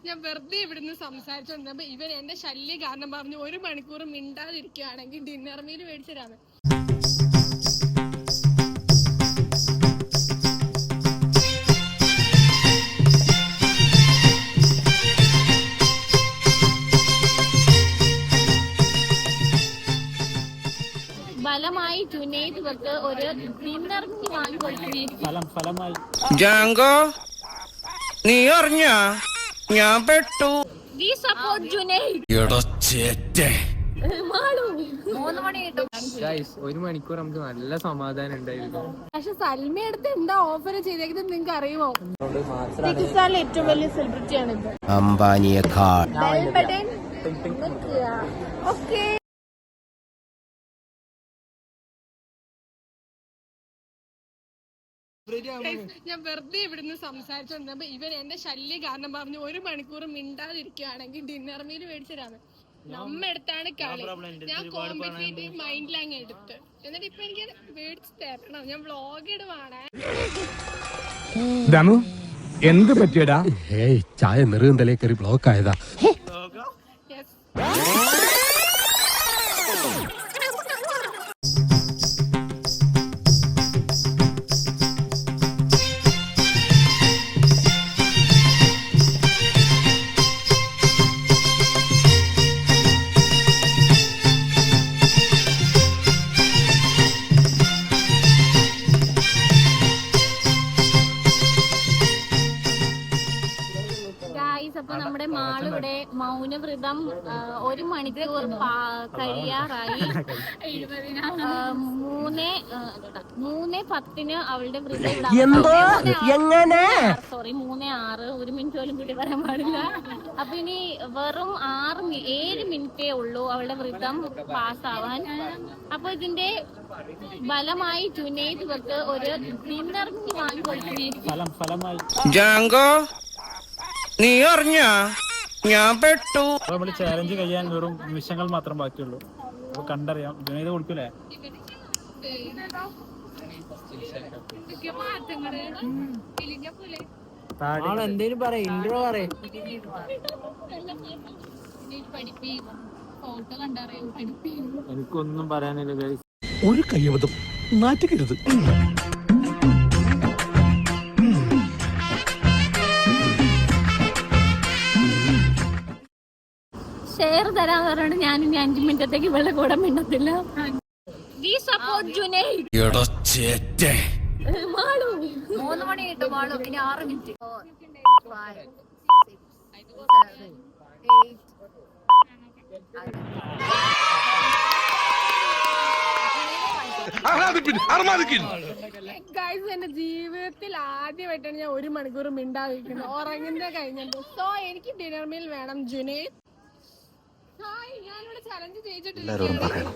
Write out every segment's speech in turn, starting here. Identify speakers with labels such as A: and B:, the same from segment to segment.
A: ഞാൻ വെറുതെ ഇവിടുന്ന് സംസാരിച്ചോണ്ടിരുന്നപ്പോ ഇവൻ എന്റെ ശല്യം കാരണം പറഞ്ഞു 1 മണിക്കൂർ മിണ്ടാതിരിക്കുകയാണെങ്കിൽ ഡിന്നർ മീൽ മേടിച്ചിരാണ്. ഫലമായി ജുനൈദ് ഇവർക്ക് ഒരു ഡിന്നർ മീൽ വാങ്ങി കൊടുക്കുന്നേ.
B: ജാങ്കോ നീ അറിഞ്ഞ ഞാൻ പെട്ടു.
A: We support Junaid. 3 മണി കിട്ടും.
C: 1 മണിക്കൂർ നമുക്ക് നല്ല സമാധാനം ഉണ്ടായിരുന്നു.
A: പക്ഷെ സൽമ അടുത്ത് എന്താ ഓഫർ ചെയ്തേക്കുന്നത് നിങ്ങൾക്ക് അറിയുമോ? പാകിസ്ഥാനിലെ ഏറ്റവും വലിയ സെലിബ്രിറ്റി ആണ് ഇത്.
B: അംബാനിയേക്കാൾ.
A: ഓക്കെ ഞാൻ വെറുതെ ഇവിടുന്ന് സംസാരിച്ചോണ്ടിരുന്നപ്പോ ഇവൻ എന്റെ ശല്യം കാരണം പറഞ്ഞു 1 മണിക്കൂർ മിണ്ടാതിരിക്കുകയാണെങ്കിൽ ഡിന്നർ മീൽ മേടിച്ചിരാണ്. നമ്മ എടുത്താണ് കളി. ഞാൻ കോമ്പറ്റേറ്റീവ് മൈൻഡിലങ്ങ് എടുത്ത് എന്നിട്ട് ഇപ്പൊ എനിക്ക് മേടിച്ച് തരണം. ഞാൻ വ്ളോഗ് ഇടുവാണ്.
D: എന്ത് പറ്റിയടാ? ചായ നെറുകും തലേ കയറി ബ്ലോക്ക് ആയതാ.
A: അപ്പൊ നമ്മുടെ മാളിവിടെ മൗനവ്രതം 1 മണിക്കൂർ കഴിയാറായി. 3:10 അവളുടെ വ്രതം. സോറി 3:06. 1 മിനിറ്റ് പോലും കൂടി പറയാൻ പാടില്ല. അപ്പൊ ഇനി വെറും 7 മിനിറ്റേ ഉള്ളൂ അവളുടെ വ്രതം പാസ്സാവാൻ. അപ്പൊ ഇതിന്റെ ഫലമായി ജുനൈദ് ഇവർക്ക് ഒരു ഡിന്നർ മീൽ വാങ്ങി കൊടുക്കുന്നേ.
B: ജാങ്കോ നീ അറിഞ്ഞ ഞാൻ പെട്ടു.
E: നമ്മള് ചാലഞ്ച് കഴിയാൻ വെറും നിമിഷങ്ങൾ മാത്രം ബാക്കിയുള്ളൂ. അപ്പൊ കണ്ടറിയാം ജുനൈദ് കൊടുക്കൂലേ?
C: എന്തേലും പറ, ഇൻട്രോ പറ.
E: എനിക്കൊന്നും പറയാനില്ല.
D: ഒരു കയ്യബദ്ധം നാറ്റിക്കരുത്.
A: ഷെയർ തരാൻ പറഞ്ഞിട്ട് ഞാൻ ഇനി 5 മിനിറ്റത്തേക്ക് ഇവളുടെ കൂടെ മിണ്ടത്തില്ല. We support Junaid. 3 മണി കിട്ടും. ഇനി 6 മിനിറ്റ്. 5, 6, 7 ഗൈസ്, എന്റെ ജീവിതത്തിൽ ആദ്യമായിട്ടാണ് ഞാൻ 1 മണിക്കൂർ മിണ്ടാതിരിക്കുന്നത്. ഉറങ്ങുന്ന കഴിഞ്ഞിട്ട്. സോ എനിക്ക് ഡിന്നർ മീൽ വേണം ജുനൈദ്. ഞാനിവിടെ ചലഞ്ച്
F: എല്ലാരോടും പറയണം,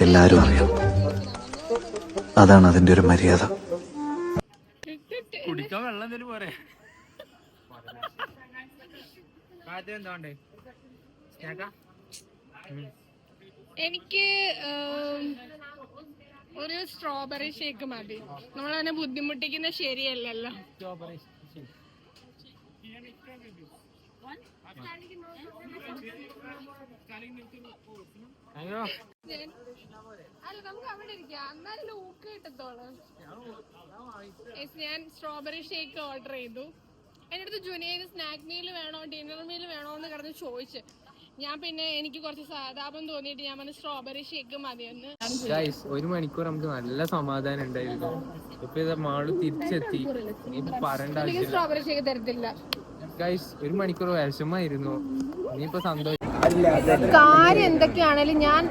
F: എല്ലാരും അറിയണം. അതാണ് അതിന്റെ ഒരു മര്യാദ.
E: കുടിക്കാൻ വെള്ളം എന്തെങ്കിലും പോരെ? എന്താണ്ടേ?
A: എനിക്ക് ഒരു സ്ട്രോബെറി ഷേക്ക് മതി. നമ്മളതിനെ ബുദ്ധിമുട്ടിക്കുന്ന ശരിയല്ലല്ലോ. അല്ല, നമുക്ക് അവിടെ ഇരിക്കാം. എന്നാലും ഊക്ക് കിട്ടത്തോളൂ. ഞാൻ സ്ട്രോബെറി ഷേക്ക് ഓർഡർ ചെയ്തു. എൻ്റെ അടുത്ത് ജുനൈദ് സ്നാക്ക് മീൽ വേണോ ഡിന്നർ മീൽ വേണോ എന്ന് കിടന്ന് ചോദിച്ചു. ഞാൻ പിന്നെ എനിക്ക് കുറച്ച് സഹതാപം തോന്നിയിട്ട് ഞാൻ പറഞ്ഞ സ്ട്രോബെറി ഷേക്ക് മതിയെന്ന്.
C: 1 മണിക്കൂർ നമുക്ക് നല്ല സമാധാനം ഉണ്ടായിരുന്നു. ഇപ്പൊ മാള് തിരിച്ചെത്തി. പറയണ്ട,
A: സ്ട്രോബെറി ഷേക്ക് തരത്തില്ല.
C: 1 മണിക്കൂർ വിഷമായിരുന്നു. ഇനിയിപ്പോ സന്തോഷം.
A: കാര്യം എന്തൊക്കെയാണെങ്കിലും ഞാൻ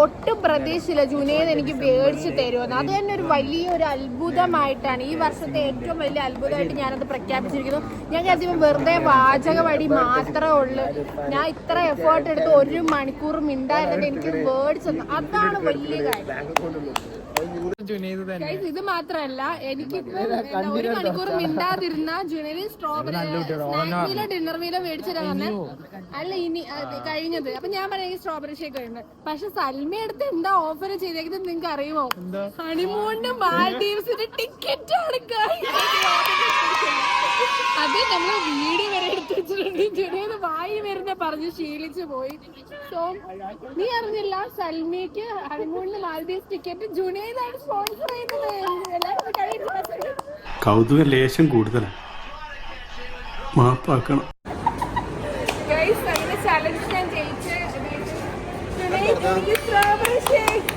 A: ഒട്ടും പ്രതീക്ഷയില്ല ജുനൈദ് എനിക്ക് മേടിച്ച് തരുമെന്ന്. അത് തന്നെ ഒരു വലിയൊരു അത്ഭുതമായിട്ടാണ്, ഈ വർഷത്തെ ഏറ്റവും വലിയ അത്ഭുതമായിട്ട് ഞാനത് പ്രഖ്യാപിച്ചിരിക്കുന്നു. ഞാൻ കരുതിയപ്പോൾ വെറുതെ വാചകവടി മാത്രമേ ഉള്ളൂ. ഞാൻ ഇത്ര എഫേർട്ട് എടുത്ത് 1 മണിക്കൂർ മിണ്ടായിരുന്നിട്ട് എനിക്ക് മേടിച്ചു. അതാണ് വലിയ കാര്യം.
C: ജുനൈദ് തന്നെ.
A: Guys, ഇത് മാത്രല്ല എനിക്കിപ്പോ ഒരു മണിക്കൂർ മിണ്ടാതിരുന്ന ജുനൈദ് സ്ട്രോബെറി ഡിന്നർ മീല മേടിച്ചിട്ട് കാരണം അല്ല ഇനി കഴിഞ്ഞത്. അപ്പൊ ഞാൻ പറയാം സ്ട്രോബെറി ഷേക്ക് കഴിഞ്ഞത്. പക്ഷെ സൽമ അടുത്ത് എന്താ ഓഫർ ചെയ്തേക്കുന്നത് നിങ്ങൾക്ക് അറിയുമോ? ഹണിമൂണിന് മാൽഡീവ്സിന്റെ ടിക്കറ്റ് ആണ്. അത് നമ്മള് വീഡിയോ വരെ എടുത്ത് വെച്ചിട്ടുണ്ട്. ജുനൈദ് വായി വരുന്ന പറഞ്ഞ് ശീലിച്ചു പോയി. സോ നീ അറിഞ്ഞില്ല സൽമയ്ക്ക് ഹണിമൂണിന് മാൽഡീവ്സ് ടിക്കറ്റ് ജുനൈദാണ് സ്പോൺസർ ചെയ്യുന്നത്.
G: കൗതുക ലേശം കൂടുതലാണ്, മാപ്പാക്കണം.
A: ഗൈസ് അങ്ങനെ ചലഞ്ച് ഞാൻ ജയിച്ച് ജുനൈദ് എനിക്ക് സ്ട്രോബെറി ഷേക്ക്.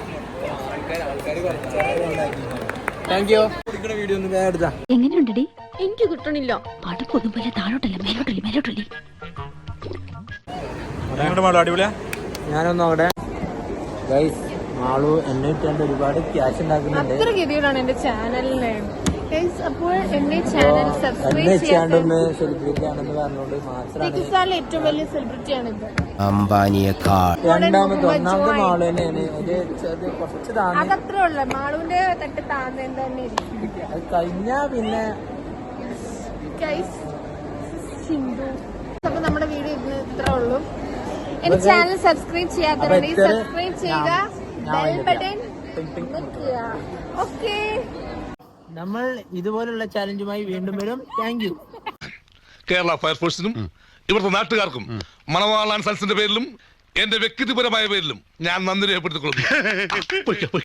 H: എങ്ങനെയുണ്ടടി? എനിക്ക് കിട്ടണില്ല. പടപ്പൊന്നും പോലെ താഴോട്ടല്ല മേലോട്ടല്ലേ മേലോട്ടല്ലേ.
C: ഞാനൊന്നും അവിടെ മാളു എന്നെ ഇട്ടാണ്ട് ഒരുപാട് ക്യാഷ് ഉണ്ടാക്കുന്നുണ്ട്.
A: അത്ര ഗതിയോടാണ് എന്റെ ചാനലിന്. അപ്പോൾ എന്നെ ചാനൽ സബ്സ്ക്രൈബ് ചെയ്യാൻ
C: സെലിബ്രിറ്റി ആണെന്ന് പറഞ്ഞോണ്ട്
A: പാകിസ്ഥാനിലെ ഏറ്റവും വലിയ സെലിബ്രിറ്റിയാണ് ഇത്.
B: അംബാനിയേക്കാൾ
C: രണ്ടാമത്തെ ഒന്നാമത്തെ മാളു തന്നെയാണ്. കുറച്ച് താങ്ങി
A: അതത്രേ ഉള്ളു. മാളുവിന്റെ തട്ട് താന്ന് തന്നെ ഇരിക്കും.
C: അത് കഴിഞ്ഞാ പിന്നെ
A: ഹിന്ദു. അപ്പൊ നമ്മുടെ വീഡിയോ ഇന്ന് ഇത്രേ ഉള്ളൂ. എന്റെ ചാനൽ സബ്സ്ക്രൈബ് ചെയ്യാത്തവരുണ്ടെങ്കിൽ സബ്സ്ക്രൈബ് ചെയ്യുക, ബെൽ ബട്ടൺ നിൽക്കുക. ഓക്കെ,
C: നമ്മൾ ഇതുപോലുള്ള ചാലഞ്ചുമായി വീണ്ടും വരും. Thank you.
I: കേരള ഫയർഫോഴ്സിനും ഇവിടുത്തെ നാട്ടുകാർക്കും മണവാളാൻ സൽസിന്റെ പേരിലും എന്റെ വ്യക്തിപരമായ പേരിലും ഞാൻ നന്ദി രേഖപ്പെടുത്തിക്കൊള്ളുന്നു.